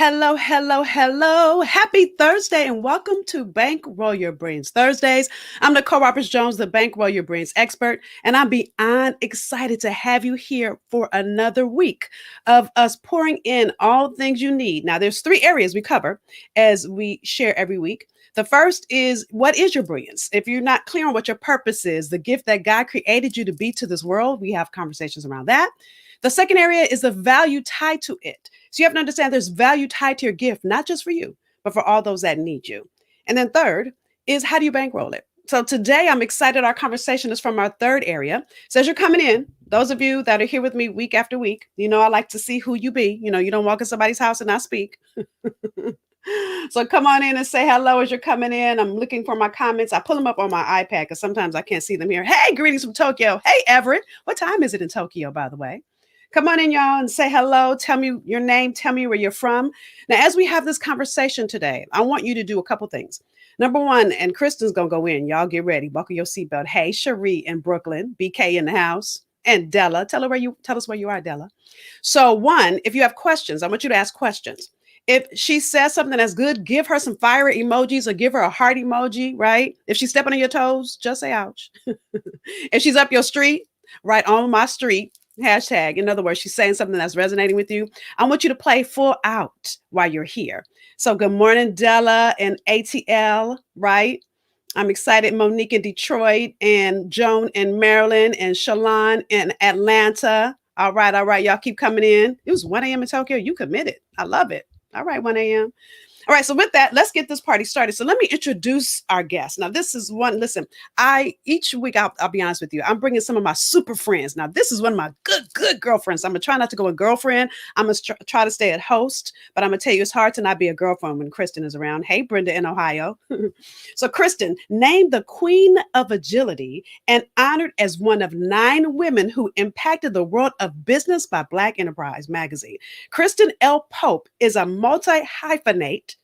Hello, hello, hello. Happy Thursday and welcome to Bankroll Your Brains Thursdays. I'm Nicole Jones, the Bankroll Your Brains expert, and I'm beyond excited to have you here for another week of us pouring in all things you need. Now, there's three areas we cover as we share every week. The first is, what is your brilliance? If you're not clear on what your purpose is, the gift that God created you to be to this world, we have conversations around that. The second area is the value tied to it. So you have to understand there's value tied to your gift, not just for you, but for all those that need you. And then third is, how do you bankroll it? So today I'm excited. Our conversation is from our third area. So as you're coming in, those of you that are here with me week after week, I like to see who you be. You don't walk in somebody's house and not speak. So come on in and say hello as you're coming in. I'm looking for my comments. I pull them up on my iPad because sometimes I can't see them here. Hey, greetings from Tokyo. Hey, Everett. What time is it in Tokyo, by the way? Come on in, y'all, and say hello. Tell me your name. Tell me where you're from. Now, as we have this conversation today, I want you to do a couple things. Number one, and Kristen's going to go in. Y'all get ready. Buckle your seatbelt. Hey, Cherie in Brooklyn. BK in the house. And Della. Tell us where you are, Della. So one, if you have questions, I want you to ask questions. If she says something that's good, give her some fire emojis or give her a heart emoji, right? If she's stepping on your toes, just say ouch. If she's up your street, right on my street, hashtag. In other words, she's saying something that's resonating with you. I want you to play full out while you're here. So good morning, Della and ATL, right? I'm excited. Monique in Detroit and Joan in Maryland and Shalon in Atlanta. All right. Y'all keep coming in. It was 1 a.m. in Tokyo. You committed. I love it. All right, 1 a.m. All right, so with that, let's get this party started. So let me introduce our guest. Now, this is one, listen, each week, I'll be honest with you, I'm bringing some of my super friends. Now, this is one of my good girlfriends. I'm going to try not to go with girlfriend. I'm going to try to stay at host, but I'm going to tell you, it's hard to not be a girlfriend when Kristen is around. Hey, Brenda in Ohio. So Kristen, named the Queen of Agility and honored as one of 9 women who impacted the world of business by Black Enterprise magazine. Kristen L. Pope is a multi-hyphenate,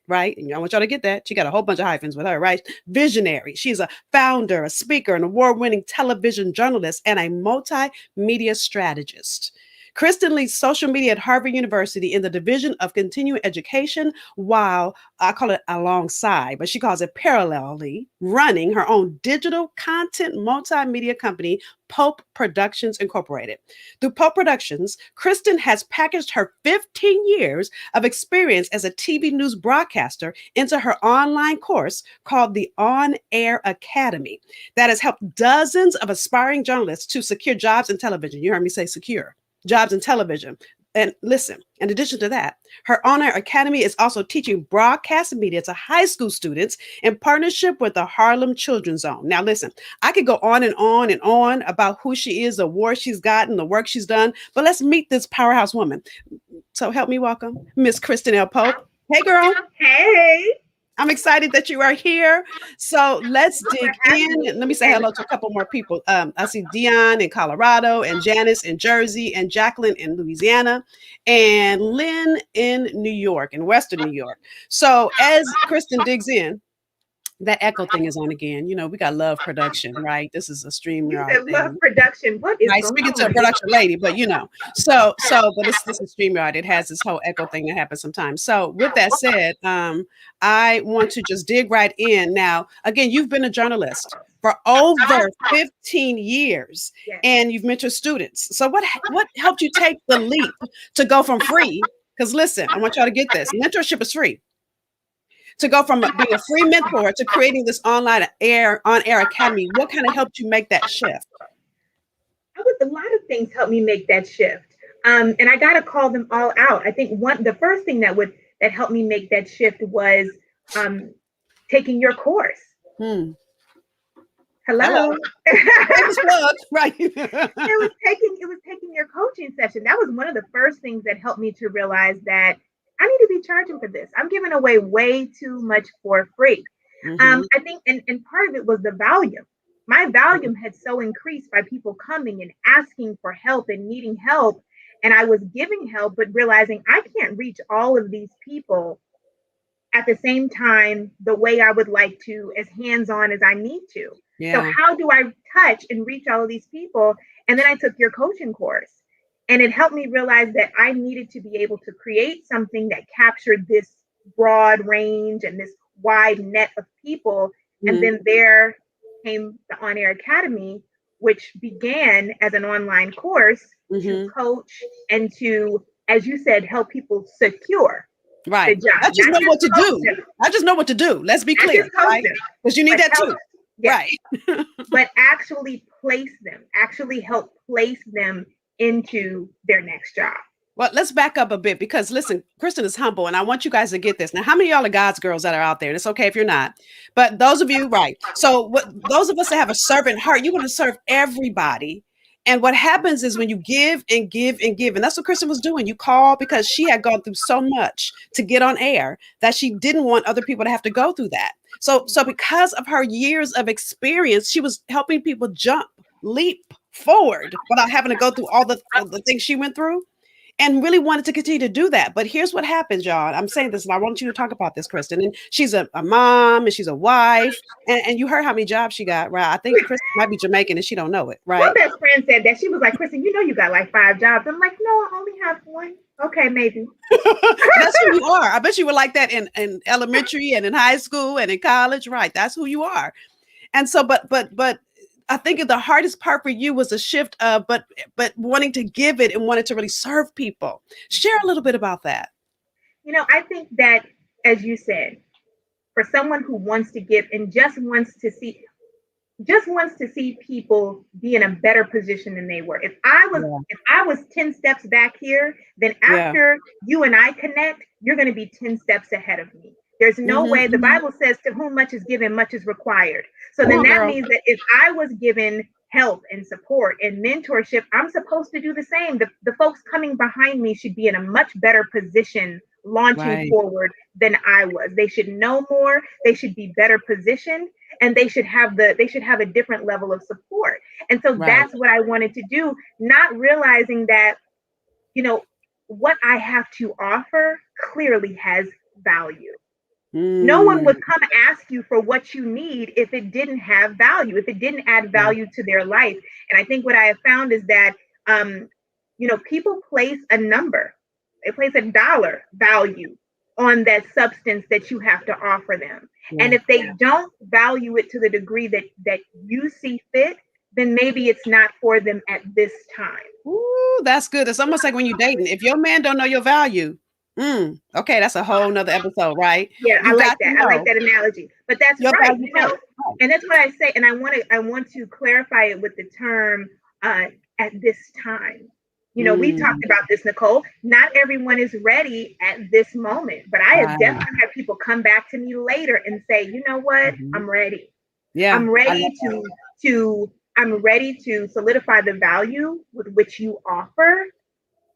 right? And I want y'all to get that. She got a whole bunch of hyphens with her, right? Visionary. She's a founder, a speaker, an award-winning television journalist, and a multimedia strategist. Kristen leads social media at Harvard University in the Division of Continuing Education, while I call it alongside, but she calls it parallelly, running her own digital content multimedia company, Pope Productions Incorporated. Through Pope Productions, Kristen has packaged her 15 years of experience as a TV news broadcaster into her online course called the On Air Academy that has helped dozens of aspiring journalists to secure jobs in television. You heard me say secure jobs in television. And listen, in addition to that, her On Air Academy is also teaching broadcast media to high school students in partnership with the Harlem Children's Zone. Now, listen, I could go on and on and on about who she is, the awards she's gotten, the work she's done, but let's meet this powerhouse woman. So help me welcome Miss Kristen L. Pope. Hey, girl. Hey. I'm excited that you are here. So let's dig in. Let me say hello to a couple more people. I see Dion in Colorado and Janice in Jersey and Jacqueline in Louisiana and Lynn in New York, in Western New York. So as Kristen digs in, that echo thing is on again. We got love production, right? This is a StreamYard thing. Love production. What is right? going Speaking on? to a production lady, but but this is StreamYard. It has this whole echo thing that happens sometimes. So with that said, I want to just dig right in. Now, again, you've been a journalist for over 15 years, and you've mentored students. So what helped you take the leap to go from free? Because listen, I want y'all to get this. Mentorship is free. To go from being a free mentor to creating this on air academy, what kind of helped you make that shift? A lot of things helped me make that shift, and I got to call them all out. I think the first thing that helped me make that shift was taking your course. Hello. Right. it was taking your coaching session. That was one of the first things that helped me to realize that I need to be charging for this. I'm giving away way too much for free. I think, and part of it was the volume. My volume had so increased by people coming and asking for help and needing help. And I was giving help, but realizing I can't reach all of these people at the same time the way I would like to, as hands-on as I need to. Yeah. So how do I touch and reach all of these people? And then I took your coaching course. And it helped me realize that I needed to be able to create something that captured this broad range and this wide net of people. And Mm-hmm. then there came the On Air Academy, which began as an online course to Mm-hmm. coach and to, as you said, help people secure the Right. job, I just not know just what to coach do. them, I just know what to do. Let's be not just clear, coach right? them, Because you need but that help, too. yes, Right. but actually place them, actually help place them into their next job. Well, let's back up a bit because listen, Kristen is humble, and I want you guys to get this. Now, how many of y'all are God's girls that are out there? And it's okay if you're not, but those of you, right? So, what those of us that have a servant heart, you want to serve everybody. And what happens is when you give and give and give, and that's what Kristen was doing. You called because she had gone through so much to get on air that she didn't want other people to have to go through that. So because of her years of experience, she was helping people jump, leap forward without having to go through all the things she went through and really wanted to continue to do that. But here's what happens, y'all. I'm saying this, and I want you to talk about this, Kristen. And she's a mom, and she's a wife, and you heard how many jobs she got, right? I think Kristen might be Jamaican, and she don't know it, My right? best friend said that. She was like, Kristen, you know you got like 5 jobs. I'm like, no, I only have one. Okay, maybe. But that's who you are. I bet you were like that in elementary and in high school and in college, right? That's who you are. And so, but I think the hardest part for you was a shift of but wanting to give it and wanting to really serve people. Share a little bit about that. I think that, as you said, for someone who wants to give and just wants to see people be in a better position than they were. If I was Yeah. if I was 10 steps back here, then Yeah. after you and I connect, you're going to be 10 steps ahead of me. There's no Hmm. way. The Hmm. Bible says to whom much is given, much is required. So Come then on, that girl. means that if I was given help and support and mentorship, I'm supposed to do the same. The folks coming behind me should be in a much better position launching Right. forward than I was. They should know more, they should be better positioned, and they should have a different level of support. And so Right. that's what I wanted to do, not realizing that, you know, what I have to offer clearly has value. No one Mm, would come ask you for what you need if it didn't have value, if it didn't add yeah. value to their life. And I think what I have found is that, people place a number, they place a dollar value on that substance that you have to offer them. And Yeah. if they don't value it to the degree that you see fit, then maybe it's not for them at this time. Ooh, that's good. It's almost like when you're dating. If your man don't know your value, okay, that's a whole nother episode, right? Yeah, I You like got to that. I like know that analogy. But that's your right, value first. Right. and that's what I say. And I want to clarify it with the term uh, at this time. We Mm, talked about this, Nicole. Not everyone is ready at this moment, but I have right. definitely had people come back to me later and say, you know what, Mhm. I'm ready. Yeah, I'm I ready love that. to I'm ready to solidify the value with which you offer,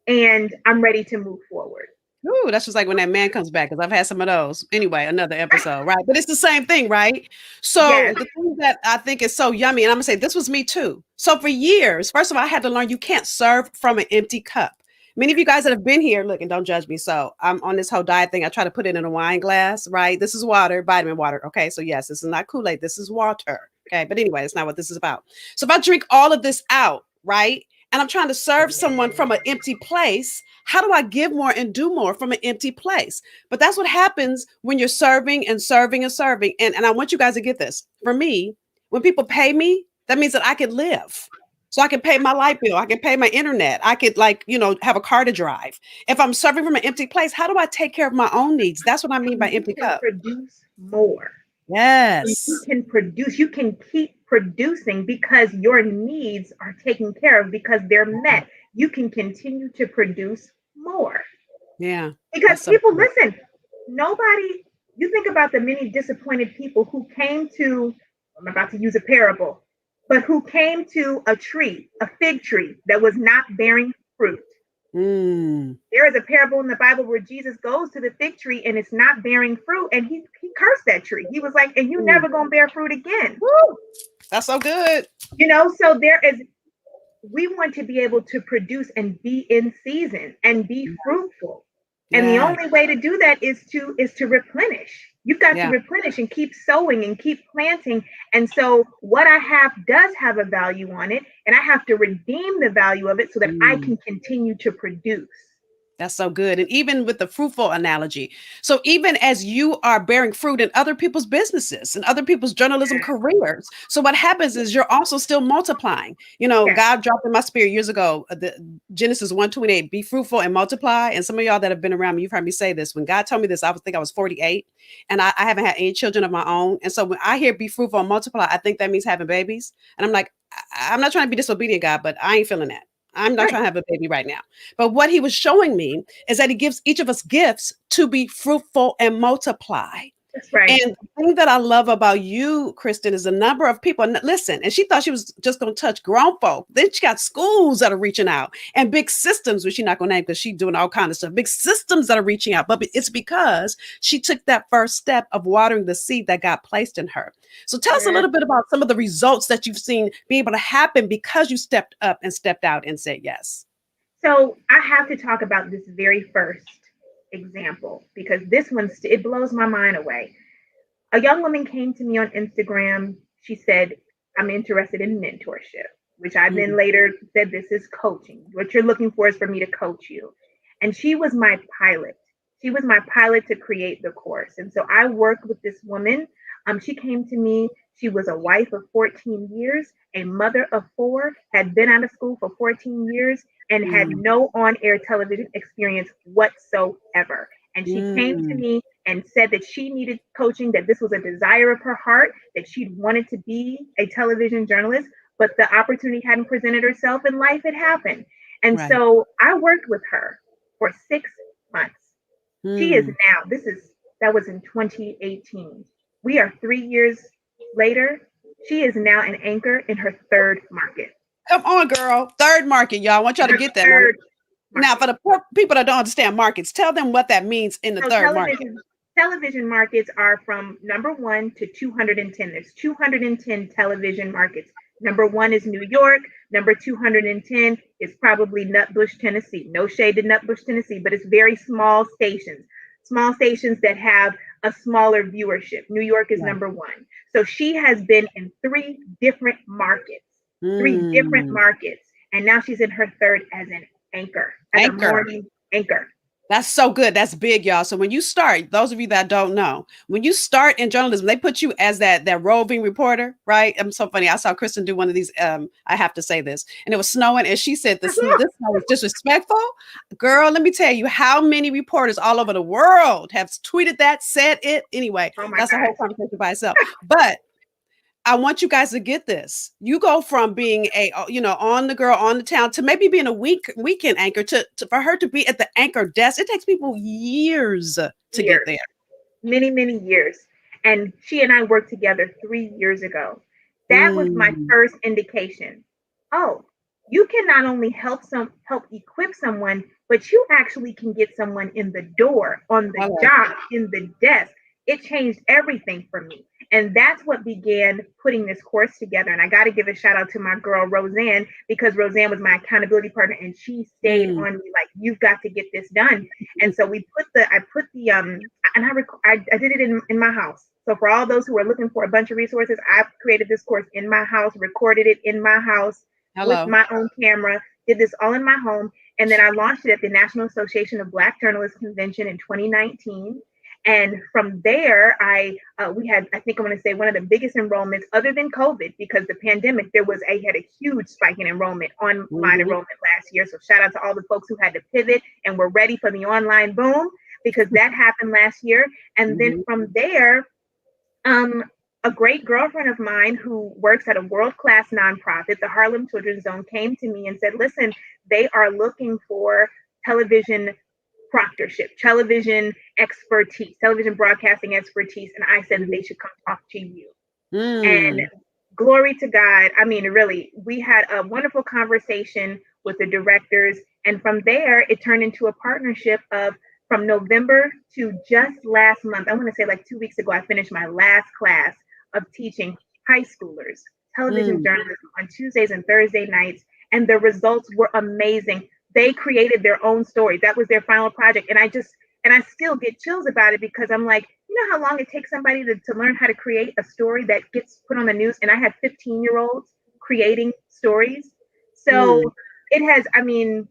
and I'm ready to move forward. Ooh, that's just like when that man comes back because I've had some of those. Anyway, another episode, right? But it's the same thing, right? So Yes. the thing that I think is so yummy, and I'm gonna say this was me too. So for years, first of all, I had to learn you can't serve from an empty cup. Many of you guys that have been here, look, and don't judge me. So I'm on this whole diet thing. I try to put it in a wine glass, right? This is water, vitamin water. Okay, so yes, this is not Kool-Aid. This is water. Okay, but anyway, it's not what this is about. So if I drink all of this out, right, and I'm trying to serve someone from an empty place, how do I give more and do more from an empty place? But that's what happens when you're serving and serving and serving. And I want you guys to get this. For me, when people pay me, that means that I can live. So I can pay my light bill. I can pay my internet. I could have a car to drive. If I'm serving from an empty place, how do I take care of my own needs? That's what I mean by And you empty can cup. produce more. And you Yes. can produce, you can keep producing because your needs are taken care of, because they're met. You can continue to produce more. Yeah. Because That's so people, good. listen, nobody, you think about the many disappointed people who came to, I'm about to use a parable, but who came to a tree, a fig tree that was not bearing fruit. Mm. There is a parable in the Bible where Jesus goes to the fig tree and it's not bearing fruit, and he cursed that tree. He was like, and you Mm. never gonna bear fruit again. Woo. That's so good. So there is, we want to be able to produce and be in season and be fruitful. And the Yeah. only way to do that is to replenish. You've got to Yeah. replenish and keep sowing and keep planting. And so what I have does have a value on it, and I have to redeem the value of it so that I Mm. can continue to produce. That's so good. And even with the fruitful analogy. So even as you are bearing fruit in other people's businesses and other people's journalism careers. So what happens is you're also still multiplying. Yes. God dropped in my spirit years ago, the Genesis 1:28, be fruitful and multiply. And some of y'all that have been around me, you've heard me say this. When God told me this, think I was 48 and I haven't had any children of my own. And so when I hear be fruitful and multiply, I think that means having babies. And I'm like, I'm not trying to be disobedient, God, but I ain't feeling that. I'm not Right. trying to have a baby right now. But what he was showing me is that he gives each of us gifts to be fruitful and multiply. That's right. And the thing that I love about you, Kristen, is the number of people. And listen, and she thought she was just going to touch grown folk. Then she got schools that are reaching out and big systems, which she's not going to name because she's doing all kind of stuff. Big systems that are reaching out. But it's because she took that first step of watering the seed that got placed in her. So tell us a Yes. little bit about some of the results that you've seen be able to happen because you stepped up and stepped out and said yes. So I have to talk about this very first example because this one it blows my mind away. A young woman came to me on Instagram. She said, I'm interested in mentorship, which I then Mm, later said, this is coaching. What you're looking for is for me to coach you. And she was my pilot. She was my pilot to create the course. And so I worked with this woman. She came to me. She was a wife of 14 years, a mother of four, had been out of school for 14 years, and had mm, no on air television experience whatsoever. And she came to mm. me and said that she needed coaching, that this was a desire of her heart, that she'd wanted to be a television journalist, but the opportunity hadn't presented herself and life had happened. And Right. so I worked with her for 6 months. She is Mm. now, that was in 2018. We are 3 years later. She is now an anchor in her third market. Come on, girl. Third market, y'all. I want y'all In to her get that. third Now, for market. the poor people that don't understand markets, tell them what that means in the So third market. television markets are from number 1 to 210. There's 210 television markets. Number 1 is New York. Number 210 is probably Nutbush, Tennessee. No shade to Nutbush, Tennessee, but it's very small stations. Small stations that have a smaller viewership. New York is Right. number 1. So she has been in three different Mm. markets, and now she's in her third as an anchor, as a Anchor. morning anchor. That's so good. That's big, y'all. So when you start, those of you that don't know, when you start in journalism, they put you as that roving reporter, right? I'm so funny. I saw Kristen do one of these. I have to say this, and it was snowing, and she said this snow was disrespectful. Girl, let me tell you how many reporters all over the world have tweeted that, said it. Anyway, Oh my that's a whole gosh. conversation by itself. But I want you guys to get this. You go from being on the girl on the town to maybe being a weekend anchor to for her to be at the anchor desk. It takes people years to get Years, there. many, many years. And she and I worked together 3 years ago. That was my Mm, first indication. Oh, you can not only help equip someone, but you actually can get someone in the door, on the hello. job, in the desk. It changed everything for me. And that's what began putting this course together. And I got to give a shout out to my girl, Roseanne, because Roseanne was my accountability partner and she stayed Mm, on me like, you've got to get this done. And so I put the, and I did it in my house. So for all those who are looking for a bunch of resources, I've created this course in my house, recorded it in my house with hello. my own camera, did this all in my home. And then I launched it at the National Association of Black Journalists Convention in 2019. And from there, we had, I think I'm going to say, one of the biggest enrollments other than COVID, because the pandemic, had a huge spike in enrollment, online Mhm. enrollment last year. So shout out to all the folks who had to pivot and were ready for the online boom, because that happened last year. And then Mhm. from there, um, a great girlfriend of mine who works at a world-class nonprofit, the Harlem Children's Zone, came to me and said, listen, they are looking for television proctorship, television expertise, television broadcasting expertise. And I said that they Mhm. should come talk to you. And Mm. glory to God. I mean, really, we had a wonderful conversation with the directors. And from there, it turned into a partnership of, from November to just last month, I want to say like 2 weeks ago, I finished my last class of teaching high schoolers television Mm. journalism on Tuesdays and Thursday nights. And the results were amazing. they created their own stories. That was their final project. And I still get chills about it because I'm like, you know how long it takes somebody to learn how to create a story that gets put on the news? And I had 15-year-olds creating stories. Mm. So it has, I mean,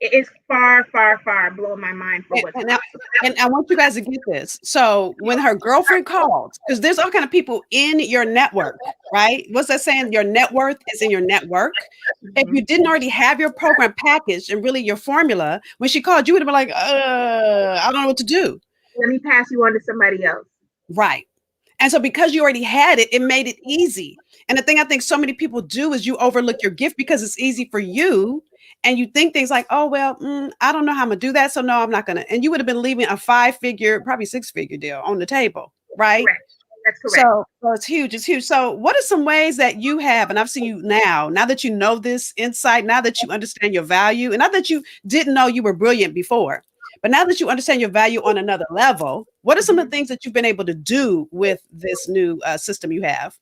it's far, far, far blowing my mind for And, what's and, I, possible. and I want you guys to get this. So when her girlfriend called, because there's all kind of people in your network, right? What's that saying? Your net worth is in your network. If Mhm. you didn't already have your program packaged and really your formula, when she called, you would have been like, I don't know what to do. Let me pass you on to somebody else. Right. And so because you already had it, it made it easy. And the thing I think so many people do is you overlook your gift because it's easy for you. And you think things like, oh, well, I don't know how I'm going to do that. So no, I'm not going to. And you would have been leaving a 5-figure, probably 6-figure deal on the table. Right. Correct. That's correct. So it's huge. It's huge. So what are some ways that you have, and I've seen you now that you know this insight, now that you understand your value, and not that you didn't know you were brilliant before, but now that you understand your value on another level, what are some of Mhm. the things that you've been able to do with this new system you have?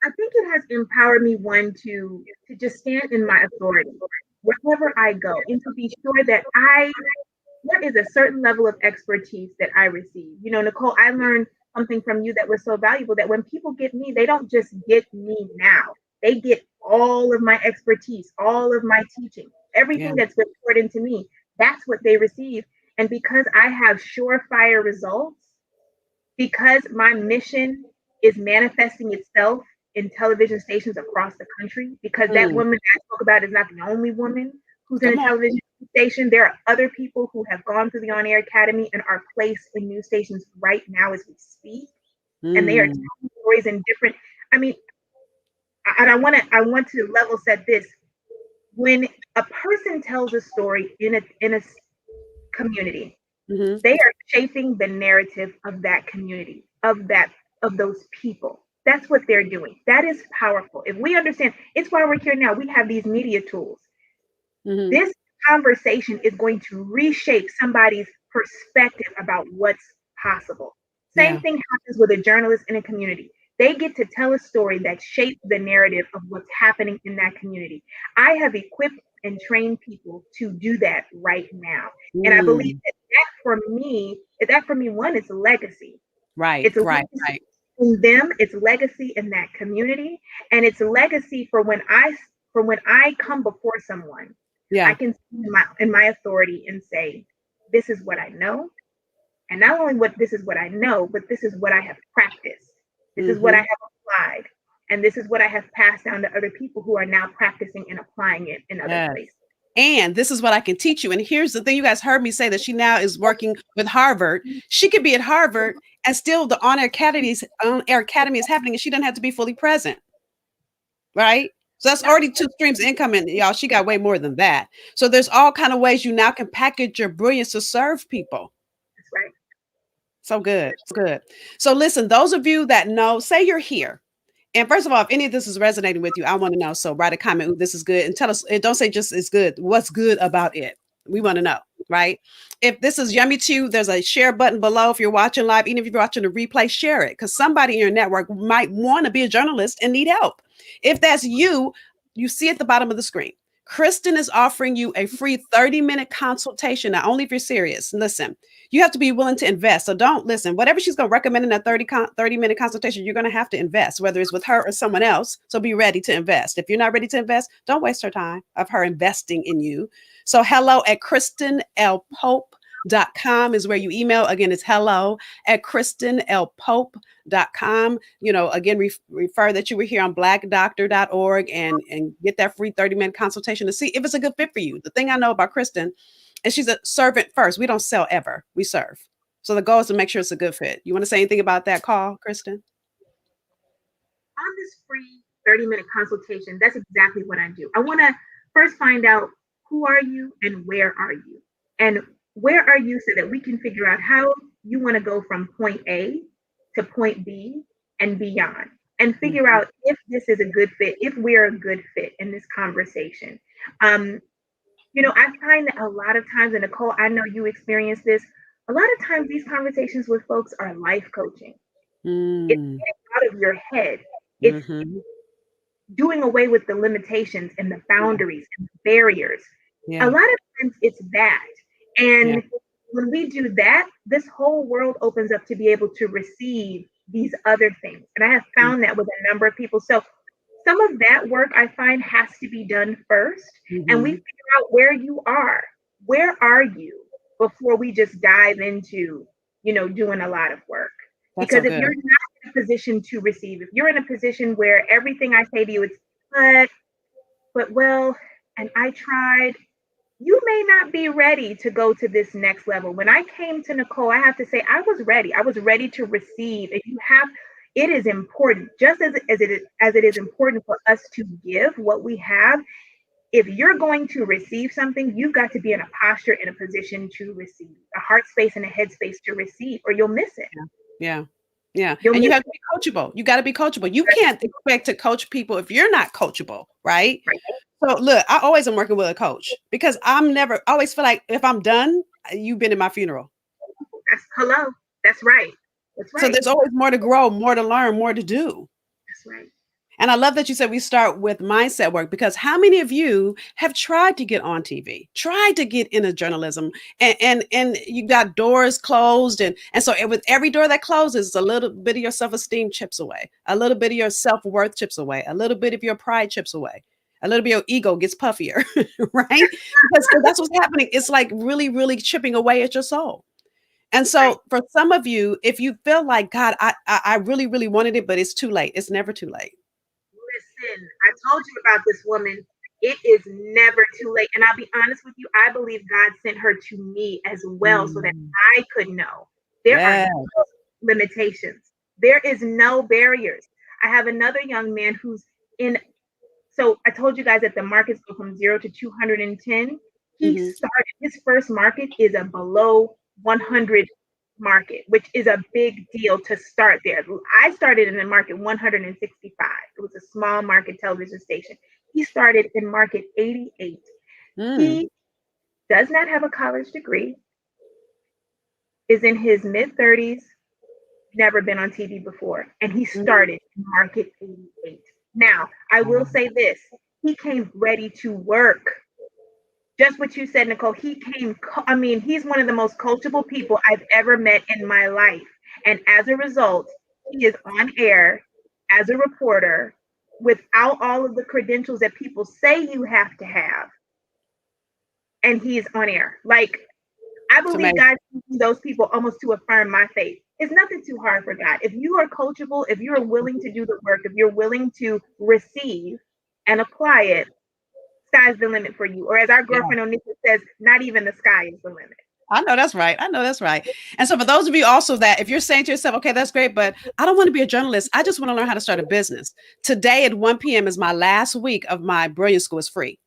I think it has empowered me, one, to just stand in my authority wherever I go, and to be sure that I there is a certain level of expertise that I receive. You know, Nicole, I learned something from you that was so valuable, that when people get me, they don't just get me now. They get all of my expertise, all of my teaching, Yeah. everything that's been poured into me. That's what they receive. And because I have surefire results, because my mission is manifesting itself in television stations across the country, because that Mm, woman that I spoke about is not the only woman who's in a come on. television station. There are other people who have gone through the On Air Academy and are placed in news stations right now as we speak. And they are Mm, telling stories in different, I mean, and I want to level set this. When a person tells a story in a community, hmm. they are shaping the narrative of that community, of those people. That's what they're doing. That is powerful. If we understand, it's why we're here now. We have these media tools. Hmm. This conversation is going to reshape somebody's perspective about what's possible. Same Yeah. thing happens with a journalist in a community. They get to tell a story that shapes the narrative of what's happening in that community. I have equipped and trained people to do that right now. And I believe Mm, that for me, one, it's a legacy. right. It's a Right. legacy Right. in them, it's legacy in that community, and it's a legacy for when I come before someone, I Yeah. can stand in my authority and say, this is what I know. And not only what this is what I know, but this is what I have practiced. This is what I Hmm. have applied. And this is what I have passed down to other people who are now practicing and applying it in other Yes. places. And this is what I can teach you. And here's the thing, you guys heard me say that she now is working with Harvard. She could be at Harvard and still the On Air Academy is happening and she doesn't have to be fully present, right? So that's Yep, already 2 streams of income, and y'all, she got way more than that. So there's all kind of ways you now can package your brilliance to serve people. that's right. So good. So good. So listen, those of you that know, say you're here. And first of all, if any of this is resonating with you, I want to know. So write a comment, "Ooh, this is good," and tell us. And don't say just it's good. What's good about it? We want to know, right? If this is yummy to you, there's a share button below. If you're watching live, even if you're watching the replay, share it because somebody in your network might want to be a journalist and need help. If that's you, you see at the bottom of the screen. Kristen is offering you a free 30-minute consultation. Now, only if you're serious. Listen, you have to be willing to invest. So don't listen. Whatever she's going to recommend in that 30-minute consultation, you're going to have to invest, whether it's with her or someone else. So be ready to invest. If you're not ready to invest, don't waste her time of her investing in you. So hello at KristenLPope.com is where you email. Again, it's hello at KristenLPope.com. Again, refer that you were here on blackdoctor.org and get that free 30-minute consultation to see if it's a good fit for you. The thing I know about Kristen, and she's a servant first. We don't sell ever. We serve. So the goal is to make sure it's a good fit. You want to say anything about that call, Kristen? On this free 30-minute consultation, that's exactly what I do. I want to first find out, who are you and where are you? And where are you, so that we can figure out how you want to go from point A to point B and beyond, and figure Mhm. out if this is a good fit, if we're a good fit in this conversation. Um, I find that a lot of times, and Nicole, I know you experience this, a lot of times these conversations with folks are life coaching. It's Mm. getting out of your head. It's Mhm. doing away with the limitations and the Yeah. boundaries and the barriers. A Yeah. lot of times it's that. Yeah. And when we do that, this whole world opens up to be able to receive these other things. And I have found that with a number of people. So some of that work I find has to be done first. And we Mm-hmm. figure out where you are. Where are you before we just dive into, doing a lot of work? That's Because so if good. you're not in a position to receive, if you're in a position where everything I say to you, it's but well, and I tried, you may not be ready to go to this next level. When I came to Nicole, I have to say I was ready. I was ready to receive. And it is important, just as it is important for us to give what we have. If you're going to receive something, you've got to be in a posture, in a position to receive, a heart space and a head space to receive, or you'll miss it. Yeah. Yeah. Yeah. You'll And you miss have to it. be coachable. You got to be coachable. You can't expect to coach people if you're not coachable, right? Right? So look, I always am working with a coach because I'm never I always feel like if I'm done, you've been in my funeral. That's hello. That's right. That's So right. there's always more to grow, more to learn, more to do. That's right. And I love that you said we start with mindset work because how many of you have tried to get on TV, tried to get into journalism, and you got doors closed, and so with every door that closes, a little bit of your self esteem chips away, a little bit of your self worth chips away, a little bit of your pride chips away, a little bit of your ego gets puffier, right? Because that's what's happening. It's like really, really chipping away at your soul. And Right. so for some of you, if you feel like God, I really, really wanted it, but it's too late. It's never too late. Listen, I told you about this woman. It is never too late. And I'll be honest with you, I believe God sent her to me as well so that Mm. I could know there are Yeah. no limitations, there is no barriers. I have another young man who's in. So I told you guys that the markets go from 0 to 210. He Mhm. started, his first market is a below 100 market, which is a big deal to start there. I started in the market 165. It was a small market television station. He started in market 88. Mm. He does not have a college degree, is in his mid 30s, never been on TV before, and he Mm. started in market 88. Now, I will Wow. say this, he came ready to work. Just what you said, Nicole. He came, I mean, he's one of the most coachable people I've ever met in my life. And as a result, he is on air as a reporter without all of the credentials that people say you have to have. And he's on air. Like, I It's believe amazing. God uses those people almost to affirm my faith. It's nothing too hard for God. If you are coachable, if you're willing to do the work, if you're willing to receive and apply it, sky's the limit for you. Or as our Yeah. girlfriend Onisha says, not even the sky is the limit. I know that's right. I know that's right. And so for those of you also that if you're saying to yourself, okay, that's great, but I don't want to be a journalist. I just want to learn how to start a business. Today at 1 p.m. is my last week of my Brilliance School. It's free.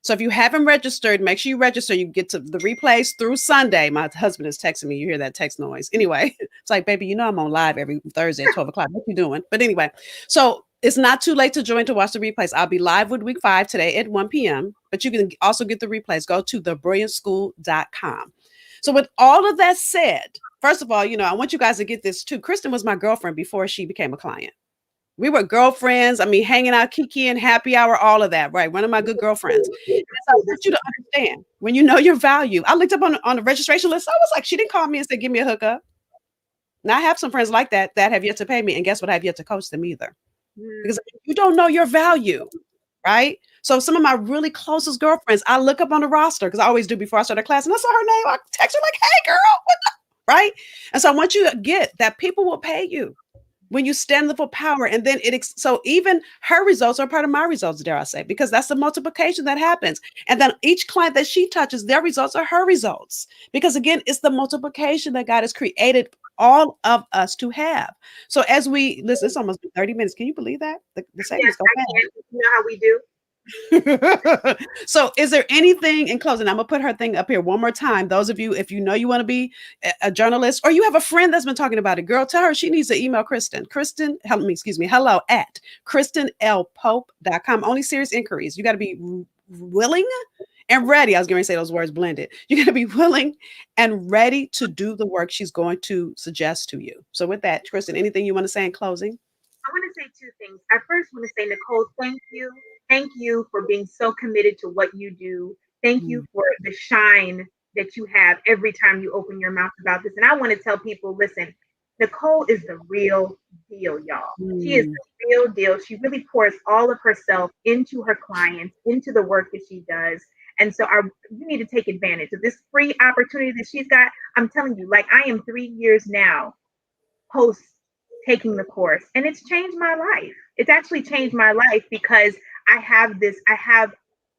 So if you haven't registered, make sure you register. You get to the replays through Sunday. My husband is texting me. You hear that text noise. Anyway, it's like, baby, you know I'm on live every Thursday at 12 o'clock. What you doing? But anyway, so it's not too late to join to watch the replays. I'll be live with week 5 today at 1 p.m. But you can also get the replays. Go to thebrilliantschool.com. So with all of that said, first of all, I want you guys to get this too. Kristen was my girlfriend before she became a client. We were girlfriends. I mean, hanging out, Kiki and happy hour, all of that, right? One of my good girlfriends. And so I want you to understand when you know your value. I looked up on the registration list. I was like, she didn't call me and say, give me a hookup. Now I have some friends like that have yet to pay me. And guess what? I have yet to coach them either. Because you don't know your value, right? So some of my really closest girlfriends, I look up on the roster because I always do before I start a class, and I saw her name. I text her like, "Hey, girl," right? And so I want you to get that people will pay you when you stand up for power, and then so even her results are part of my results, dare I say, because that's the multiplication that happens, and then each client that she touches, their results are her results, because again, it's the multiplication that God has created all of us to have. So as we listen, it's almost been 30 minutes. Can you believe that the Yes, segments go I fast? can. You know how we do. So is there anything in closing? I'm gonna put her thing up here one more time. Those of you, if you know you want to be a journalist or you have a friend that's been talking about it, girl, tell her she needs to email Kristen, help me, excuse me, hello at KristenLPope.com. Only serious inquiries. You got to be willing and ready. I was going to say those words blended. You got to be willing and ready to do the work she's going to suggest to you. So with that, Kristen, anything you want to say in closing? I want to say two things. I first want to say, Nicole, thank you. Thank you for being so committed to what you do. Thank you Mm, for the shine that you have every time you open your mouth about this. And I want to tell people, listen, Nicole is the real deal, y'all. She is mm. the real deal. She really pours all of herself into her clients, into the work that she does. And so you need to take advantage of this free opportunity that she's got. I'm telling you, like I am 3 years now post taking the course, and it's changed my life. It's actually changed my life because I have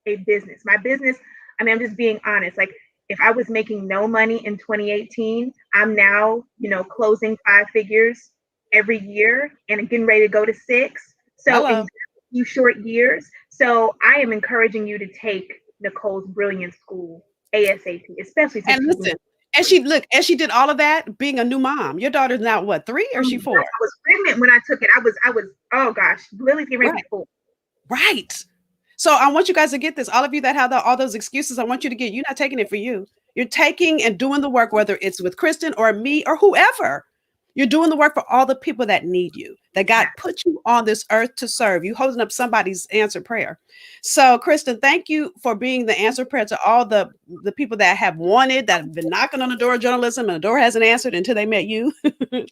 a business. My business, I mean, I'm just being honest. Like if I was making no money in 2018, I'm now, closing 5 figures every year and getting ready to go to six. So in Hello. a few short years. So I am encouraging you to take Nicole's Brilliance School ASAP, especially since And she's listen, and she did all of that being a new mom. Your daughter's now what, 3 or she 4? I was pregnant when I took it. I was, oh gosh, Lily's getting ready to Right. be 4. Right. So I want you guys to get this. All of you that have all those excuses, I want you to get, you're not taking it for you. You're taking and doing the work, whether it's with Kristen or me or whoever. You're doing the work for all the people that need you, that God Yeah, put you on this earth to serve. You holding up somebody's answered prayer. So, Kristen, thank you for being the answer prayer to all the people that have wanted, that have been knocking on the door of journalism and the door hasn't answered until they met you.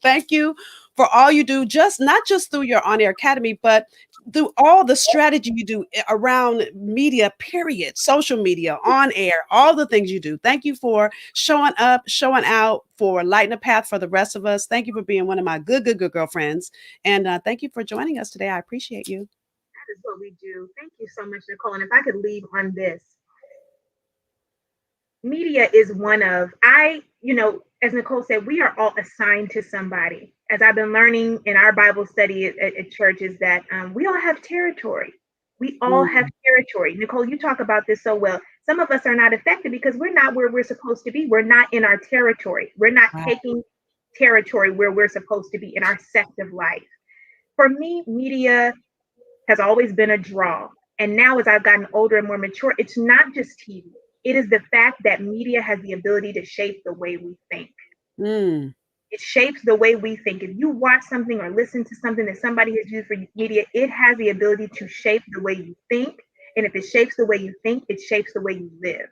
Thank you for all you do, just not just through your on-air academy, but through all the strategy you do around media, period, social media, on air, all the things you do. Thank you for showing up, showing out, for lighting a path for the rest of us. Thank you for being one of my good girlfriends. And thank you for joining us today. I appreciate you. that is what we do. Thank you so much, Nicole. And if I could leave on this, media is one of, as Nicole said, we are all assigned to somebody. As I've been learning in our Bible study at church, is that we all have territory. We all have Mm, territory. Nicole, you talk about this so well. Some of us are not affected because we're not where we're supposed to be. We're not in our territory. We're not wow. taking territory where we're supposed to be in our sect of life. For me, media has always been a draw. And now, as I've gotten older and more mature, it's not just TV. It is the fact that media has the ability to shape the way we think. Mm, It shapes the way we think. If you watch something or listen to something that somebody has used for media, it has the ability to shape the way you think. And if it shapes the way you think, it shapes the way you live.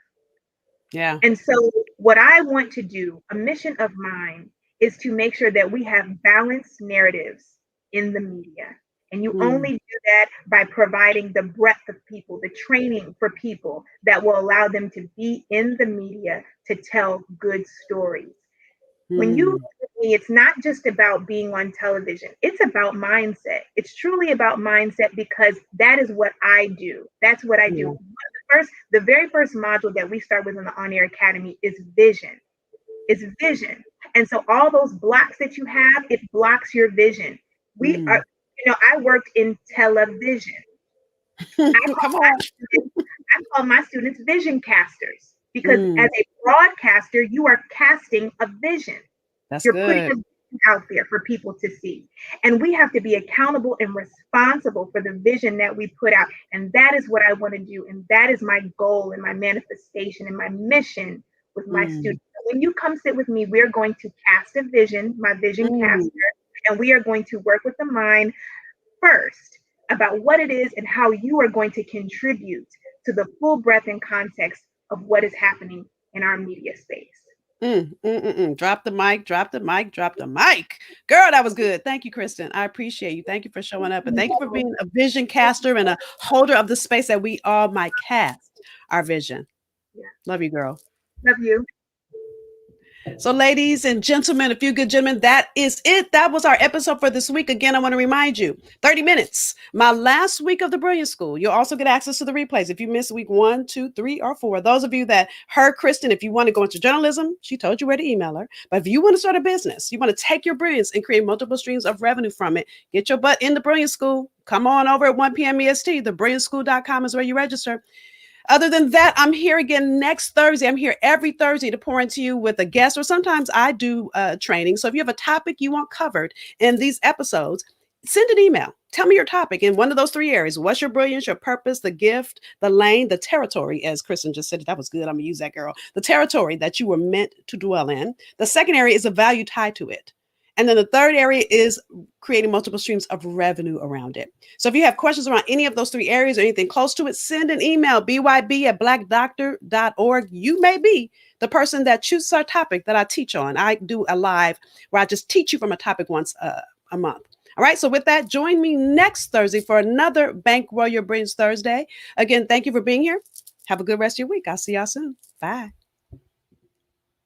yeah. And so, what I want to do, a mission of mine, is to make sure that we have balanced narratives in the media. And you Mm, only do that by providing the breadth of people, the training for people that will allow them to be in the media to tell good stories. When you look mm, at me, it's not just about being on television, it's about mindset. It's truly about mindset because that is what I do. That's what I do. yeah. The very first module that we start with in the On Air Academy is vision. Is vision. And so all those blocks that you have, it blocks your vision. We Mm. are, I worked in television. I call Come my on. students vision casters because Mm, as a broadcaster, you are casting a vision. that's You're putting good. a vision out there for people to see. And we have to be accountable and responsible for the vision that we put out. And that is what I want to do. And that is my goal and my manifestation and my mission with my Mm, students. When you come sit with me, we're going to cast a vision, my vision mm, caster, and we are going to work with the mind first about what it is and how you are going to contribute to the full breadth and context of what is happening in our media space. Drop the mic, drop the mic, drop the mic. Girl, that was good. Thank you, Kristen. I appreciate you. Thank you for showing up. And thank you for being a vision caster and a holder of the space that we all might cast our vision. Yeah. Love you, girl. Love you. So, ladies and gentlemen, a few good gentlemen, that is it. That was our episode for this week. Again, I want to remind you 30 minutes, my last week of the Brilliant School. You'll also get access to the replays if you missed week 1, 2, 3, or 4. Those of you that heard Kristen, if you want to go into journalism, she told you where to email her. But if you want to start a business, you want to take your brilliance and create multiple streams of revenue from it, get your butt in the Brilliant School. Come on over at 1 p.m. EST. Thebrilliantschool.com is where you register. Other than that, I'm here again next Thursday. I'm here every Thursday to pour into you with a guest, or sometimes I do training. So if you have a topic you want covered in these episodes, send an email. Tell me your topic in one of those 3 areas. What's your brilliance, your purpose, the gift, the lane, the territory, as Kristen just said. That was good. I'm going to use that, girl. The territory that you were meant to dwell in. The second area is a value tied to it. And then the third area is creating multiple streams of revenue around it. So if you have questions around any of those three areas or anything close to it, send an email, byb@blackdoctor.org. You may be the person that chooses our topic that I teach on. I do a live where I just teach you from a topic once a month. All right. So with that, join me next Thursday for another Bankroll Your Brains Thursday. Again, thank you for being here. Have a good rest of your week. I'll see y'all soon. Bye.